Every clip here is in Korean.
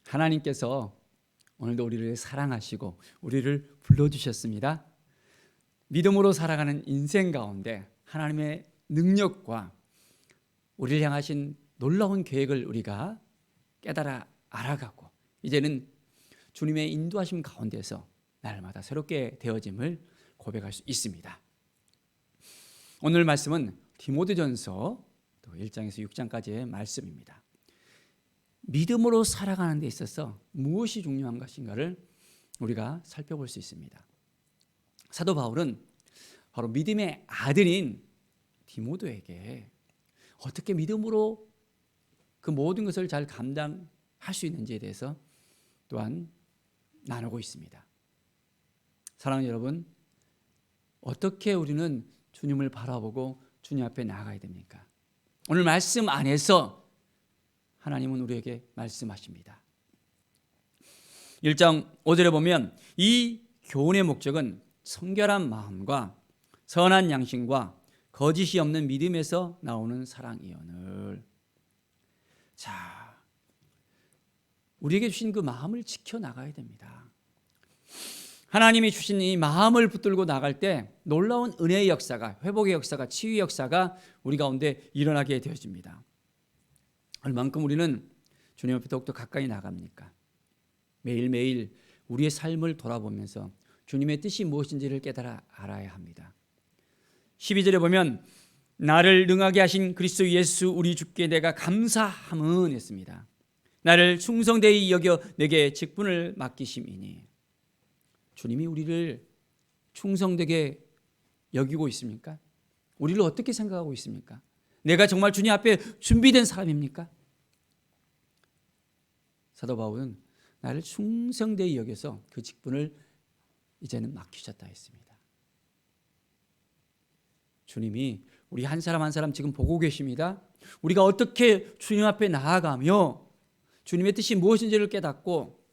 하나님께서 오늘도 우리를 사랑하시고 우리를 불러주셨습니다. 믿음으로 살아가는 인생 가운데 하나님의 능력과 우리를 향하신 놀라운 계획을 우리가 깨달아 알아가고 이제는 주님의 인도하심 가운데서 날마다 새롭게 되어짐을 고백할 수 있습니다. 오늘 말씀은 디모데전서 1장에서 6장까지의 말씀입니다. 믿음으로 살아가는 데 있어서 무엇이 중요한 것인가를 우리가 살펴볼 수 있습니다. 사도 바울은 바로 믿음의 아들인 디모데에게 어떻게 믿음으로 그 모든 것을 잘 감당할 수 있는지에 대해서 또한 나누고 있습니다. 사랑하는 여러분, 어떻게 우리는 주님을 바라보고 주님 앞에 나아가야 됩니까? 오늘 말씀 안에서 하나님은 우리에게 말씀하십니다. 1장 5절에 보면 이 교훈의 목적은 성결한 마음과 선한 양심과 거짓이 없는 믿음에서 나오는 사랑이오늘. 자, 우리에게 주신 그 마음을 지켜나가야 됩니다. 하나님이 주신 이 마음을 붙들고 나갈 때 놀라운 은혜의 역사가, 회복의 역사가, 치유의 역사가 우리 가운데 일어나게 되어집니다. 얼만큼 우리는 주님 앞에 더욱더 가까이 나갑니까? 매일매일 우리의 삶을 돌아보면서 주님의 뜻이 무엇인지를 깨달아 알아야 합니다. 12절에 보면 나를 능하게 하신 그리스도 예수 우리 주께 내가 감사함은 했습니다. 나를 충성되이 여겨 내게 직분을 맡기심이니. 주님이 우리를 충성되게 여기고 있습니까? 우리를 어떻게 생각하고 있습니까? 내가 정말 주님 앞에 준비된 사람입니까? 사도 바울은 나를 충성되이 여겨서 그 직분을 이제는 맡기셨다 했습니다. 주님이 우리 한 사람 한 사람 지금 보고 계십니다. 우리가 어떻게 주님 앞에 나아가며 주님의 뜻이 무엇인지를 깨닫고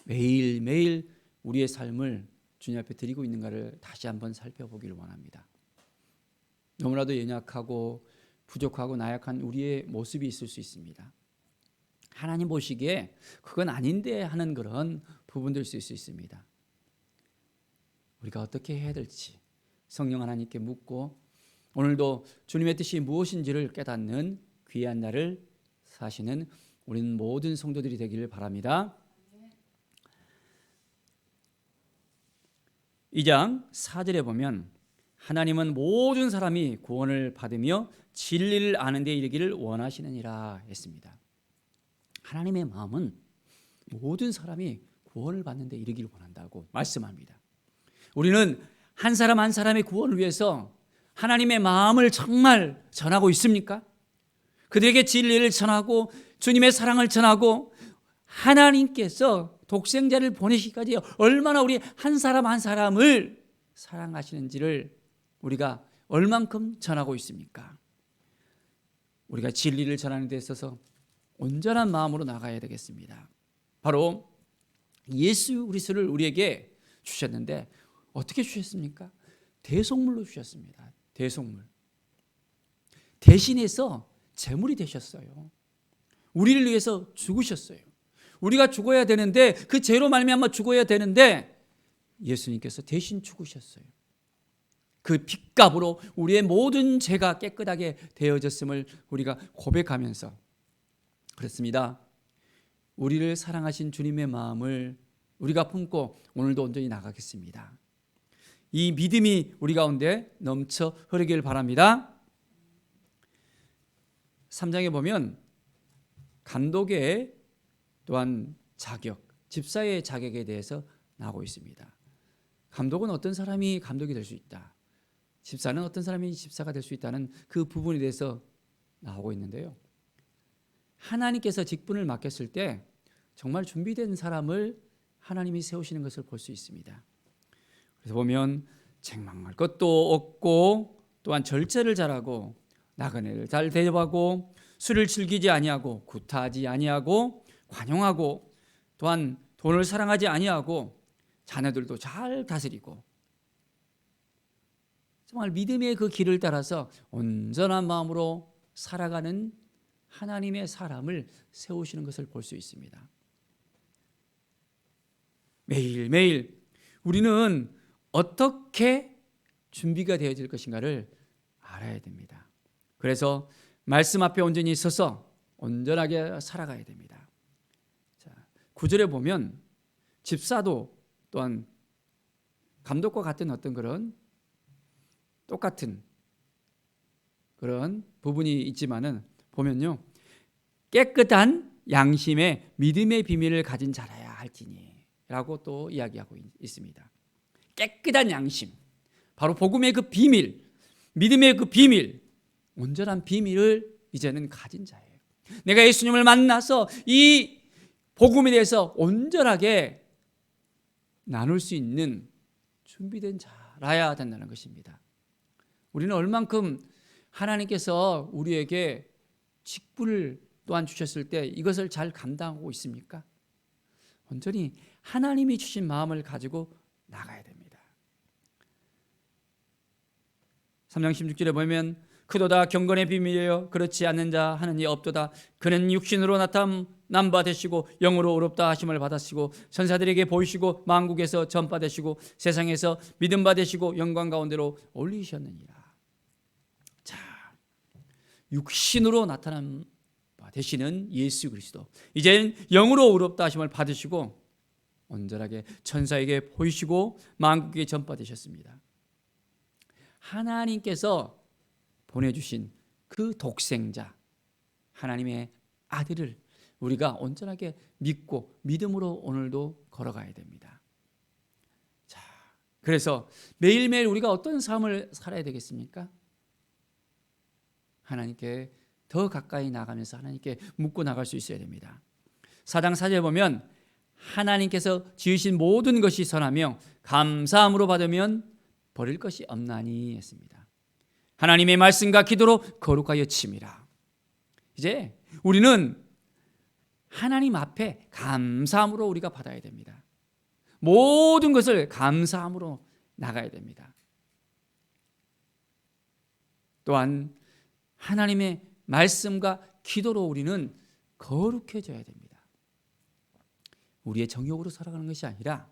매일매일 우리의 삶을 주님 앞에 드리고 있는가를 다시 한번 살펴보기를 원합니다. 너무나도 연약하고 부족하고 나약한 우리의 모습이 있을 수 있습니다. 하나님 보시기에 그건 아닌데 하는 그런 부분들 수 있습니다. 우리가 어떻게 해야 될지 성령 하나님께 묻고 오늘도 주님의 뜻이 무엇인지를 깨닫는 귀한 날을 사시는 우리는 모든 성도들이 되기를 바랍니다. 2장 4절에 보면 하나님은 모든 사람이 구원을 받으며 진리를 아는 데 이르기를 원하시느니라 했습니다. 하나님의 마음은 모든 사람이 구원을 받는 데 이르기를 원한다고 말씀합니다. 우리는 한 사람 한 사람의 구원을 위해서 하나님의 마음을 정말 전하고 있습니까? 그들에게 진리를 전하고 주님의 사랑을 전하고 하나님께서 독생자를 보내시기까지 얼마나 우리 한 사람 한 사람을 사랑하시는지를 우리가 얼만큼 전하고 있습니까? 우리가 진리를 전하는 데 있어서 온전한 마음으로 나가야 되겠습니다. 바로 예수 그리스도를 우리에게 주셨는데 어떻게 주셨습니까? 대속물로 주셨습니다. 대속물. 대신해서 제물이 되셨어요. 우리를 위해서 죽으셨어요. 우리가 죽어야 되는데 그 죄로 말미암아 죽어야 되는데 예수님께서 대신 죽으셨어요. 그 핏값으로 우리의 모든 죄가 깨끗하게 되어졌음을 우리가 고백하면서 그렇습니다. 우리를 사랑하신 주님의 마음을 우리가 품고 오늘도 온전히 나가겠습니다. 이 믿음이 우리 가운데 넘쳐 흐르길 바랍니다. 3장에 보면 감독의 또한 자격, 집사의 자격에 대해서 나오고 있습니다. 감독은 어떤 사람이 감독이 될 수 있다. 집사는 어떤 사람이 집사가 될 수 있다는 그 부분에 대해서 나오고 있는데요. 하나님께서 직분을 맡겼을 때 정말 준비된 사람을 하나님이 세우시는 것을 볼 수 있습니다. 그래서 보면 책망할 것도 없고 또한 절제를 잘하고 나그네를 잘 대접하고 술을 즐기지 아니하고 구타하지 아니하고 관용하고 또한 돈을 사랑하지 아니하고 자녀들도 잘 다스리고 정말 믿음의 그 길을 따라서 온전한 마음으로 살아가는 하나님의 사람을 세우시는 것을 볼 수 있습니다. 매일매일 우리는 어떻게 준비가 되어질 것인가를 알아야 됩니다. 그래서 말씀 앞에 온전히 서서 온전하게 살아가야 됩니다. 자, 9절에 보면 집사도 또한 감독과 같은 어떤 그런 똑같은 그런 부분이 있지만은 보면요, 깨끗한 양심의 믿음의 비밀을 가진 자라야 할지니 라고 또 이야기하고 있습니다. 깨끗한 양심, 바로 복음의 그 비밀, 믿음의 그 비밀, 온전한 비밀을 이제는 가진 자예요. 내가 예수님을 만나서 이 복음에 대해서 온전하게 나눌 수 있는 준비된 자라야 된다는 것입니다. 우리는 얼만큼 하나님께서 우리에게 직분을 또한 주셨을 때 이것을 잘 감당하고 있습니까? 온전히 하나님이 주신 마음을 가지고 나가야 됩니다. 3장 16절에 보면 그도다 경건의 비밀이여 그렇지 않는 자 하는 이 없도다. 그는 육신으로 나타난 바 되시고 영으로 의롭다 하심을 받으시고 천사들에게 보이시고 만국에서 전받으시고 세상에서 믿음 받으시고 영광 가운데로 올리셨느니라. 자, 육신으로 나타난 바 되시는 예수 그리스도, 이제는 영으로 의롭다 하심을 받으시고 온전하게 천사에게 보이시고 만국에 전받으셨습니다. 하나님께서 보내주신 그 독생자 하나님의 아들을 우리가 온전하게 믿고 믿음으로 오늘도 걸어가야 됩니다. 자, 그래서 매일매일 우리가 어떤 삶을 살아야 되겠습니까? 하나님께 더 가까이 나가면서 하나님께 묻고 나갈 수 있어야 됩니다. 4장 4절에 보면 하나님께서 지으신 모든 것이 선하며 감사함으로 받으면 버릴 것이 없나니 했습니다. 하나님의 말씀과 기도로 거룩하여 침이라. 이제 우리는 하나님 앞에 감사함으로 우리가 받아야 됩니다. 모든 것을 감사함으로 나가야 됩니다. 또한 하나님의 말씀과 기도로 우리는 거룩해져야 됩니다. 우리의 정욕으로 살아가는 것이 아니라,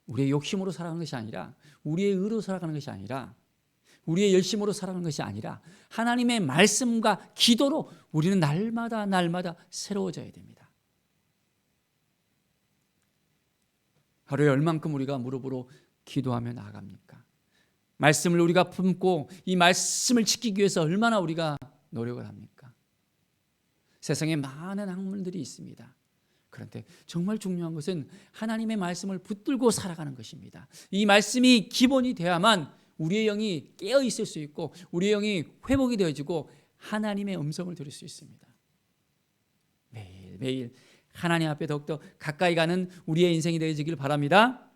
우리의 욕심으로 살아가는 것이 아니라, 우리의 의로 살아가는 것이 아니라, 우리의 열심으로 살아가는 것이 아니라 하나님의 말씀과 기도로 우리는 날마다 새로워져야 됩니다. 하루에 얼만큼 우리가 무릎으로 기도하며 나아갑니까? 말씀을 우리가 품고 이 말씀을 지키기 위해서 얼마나 우리가 노력을 합니까? 세상에 많은 학문들이 있습니다. 그런데 정말 중요한 것은 하나님의 말씀을 붙들고 살아가는 것입니다. 이 말씀이 기본이 돼야만 우리의 영이 깨어 있을 수 있고 우리의 영이 회복이 되어지고 하나님의 음성을 들을 수 있습니다. 매일매일 하나님 앞에 더욱더 가까이 가는 우리의 인생이 되어지길 바랍니다.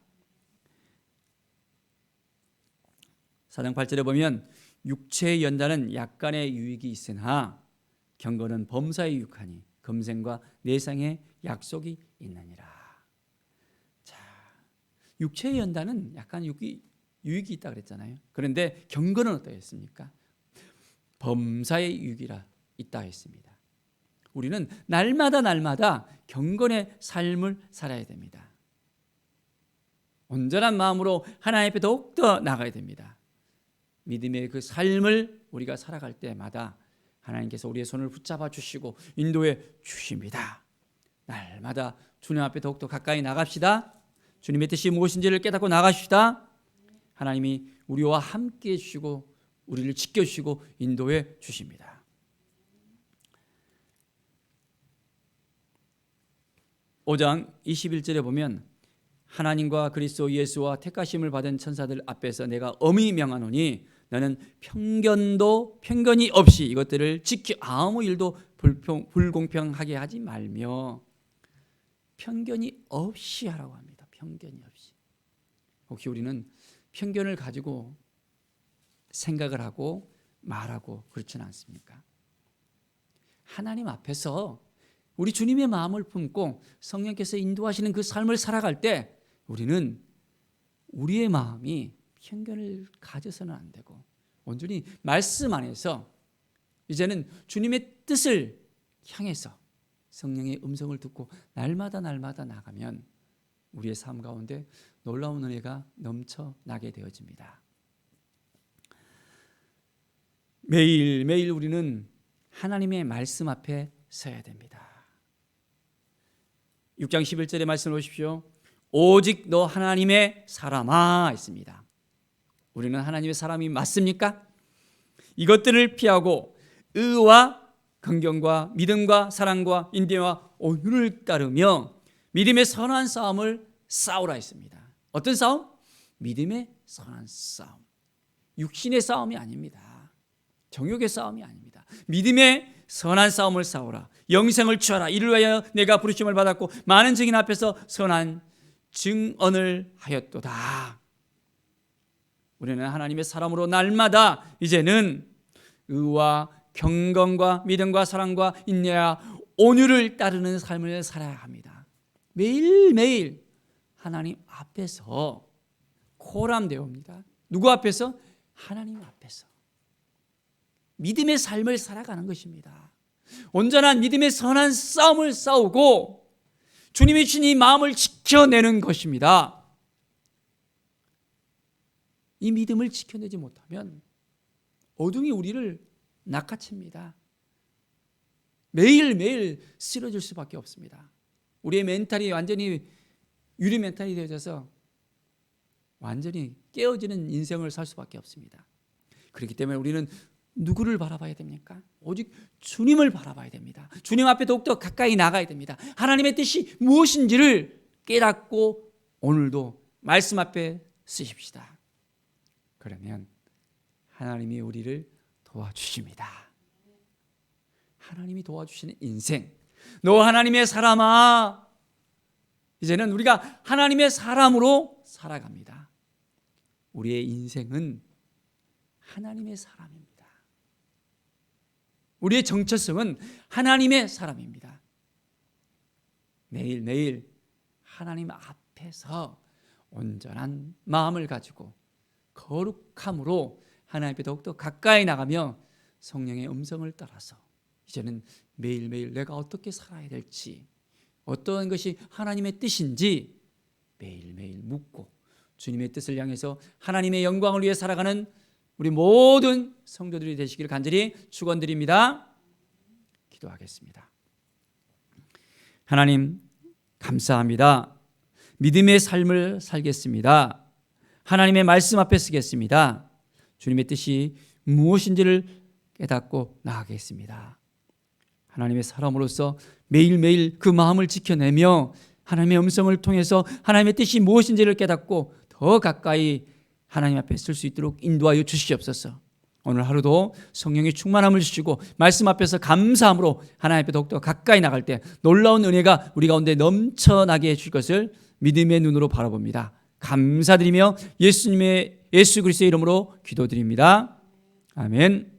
4장 8절에 보면 육체의 연단은 약간의 유익이 있으나 경건은 범사에 유익하니 금생과 내상의 약속이 있느니라. 자, 육체의 연단은 약간 유익이 있다 그랬잖아요. 그런데 경건은 어떠했습니까? 범사의 유익이라 있다 했습니다. 우리는 날마다 경건의 삶을 살아야 됩니다. 온전한 마음으로 하나님 앞에 더욱더 나가야 됩니다. 믿음의 그 삶을 우리가 살아갈 때마다 하나님께서 우리의 손을 붙잡아 주시고 인도해 주십니다. 날마다 주님 앞에 더욱더 가까이 나갑시다. 주님의 뜻이 무엇인지를 깨닫고 나가십시다. 하나님이 우리와 함께 해주시고 우리를 지켜주시고 인도해 주십니다. 5장 21절에 보면 하나님과 그리스도 예수와 택하심을 받은 천사들 앞에서 내가 엄히 명하노니 너는 편견이 없이 이것들을 지켜 아무 일도 불공평하게 하지 말며, 편견이 없이 하라고 합니다. 편견이 없이. 혹시 우리는 편견을 가지고 생각을 하고 말하고 그렇지는 않습니까? 하나님 앞에서 우리 주님의 마음을 품고 성령께서 인도하시는 그 삶을 살아갈 때 우리는 우리의 마음이 편견을 가져서는 안 되고 온전히 말씀 안에서 이제는 주님의 뜻을 향해서 성령의 음성을 듣고 날마다 나가면 우리의 삶 가운데 놀라운 은혜가 넘쳐나게 되어집니다. 매일매일 우리는 하나님의 말씀 앞에 서야 됩니다. 6장 11절의 말씀을 보십시오. 오직 너 하나님의 사람아 있습니다. 우리는 하나님의 사람이 맞습니까? 이것들을 피하고 의와 긍정과 믿음과 사랑과 인내와 온유를 따르며 믿음의 선한 싸움을 싸우라 했습니다. 어떤 싸움? 믿음의 선한 싸움. 육신의 싸움이 아닙니다. 정욕의 싸움이 아닙니다. 믿음의 선한 싸움을 싸우라. 영생을 취하라. 이를 위하여 내가 부르심을 받았고 많은 증인 앞에서 선한 증언을 하였도다. 우리는 하나님의 사람으로 날마다 이제는 의와 경건과 믿음과 사랑과 인내와 온유를 따르는 삶을 살아야 합니다. 매일매일 하나님 앞에서 코람되옵니다. 누구 앞에서? 하나님 앞에서 믿음의 삶을 살아가는 것입니다. 온전한 믿음의 선한 싸움을 싸우고 주님이 주신 이 마음을 지켜내는 것입니다. 이 믿음을 지켜내지 못하면 어둠이 우리를 낚아챕니다. 매일매일 쓰러질 수밖에 없습니다. 우리의 멘탈이 완전히 유리 멘탈이 되어져서 완전히 깨어지는 인생을 살 수밖에 없습니다. 그렇기 때문에 우리는 누구를 바라봐야 됩니까? 오직 주님을 바라봐야 됩니다. 주님 앞에 더욱더 가까이 나가야 됩니다. 하나님의 뜻이 무엇인지를 깨닫고 오늘도 말씀 앞에 쓰십시다. 그러면 하나님이 우리를 도와주십니다. 하나님이 도와주시는 인생. 너 하나님의 사람아. 이제는 우리가 하나님의 사람으로 살아갑니다. 우리의 인생은 하나님의 사람입니다. 우리의 정체성은 하나님의 사람입니다. 매일매일 하나님 앞에서 온전한 마음을 가지고 거룩함으로 하나님 앞에 더욱더 가까이 나가며 성령의 음성을 따라서 이제는 매일매일 내가 어떻게 살아야 될지, 어떠한 것이 하나님의 뜻인지 매일매일 묻고 주님의 뜻을 향해서 하나님의 영광을 위해 살아가는 우리 모든 성도들이 되시기를 간절히 축원드립니다. 기도하겠습니다. 하나님 감사합니다. 믿음의 삶을 살겠습니다. 하나님의 말씀 앞에 서겠습니다. 주님의 뜻이 무엇인지를 깨닫고 나아가겠습니다. 하나님의 사람으로서 매일매일 그 마음을 지켜내며 하나님의 음성을 통해서 하나님의 뜻이 무엇인지를 깨닫고 더 가까이 하나님 앞에 설 수 있도록 인도하여 주시옵소서. 오늘 하루도 성령의 충만함을 주시고 말씀 앞에서 감사함으로 하나님 앞에 더욱더 가까이 나갈 때 놀라운 은혜가 우리 가운데 넘쳐나게 해줄 것을 믿음의 눈으로 바라봅니다. 감사드리며 예수 그리스도의 이름으로 기도드립니다. 아멘.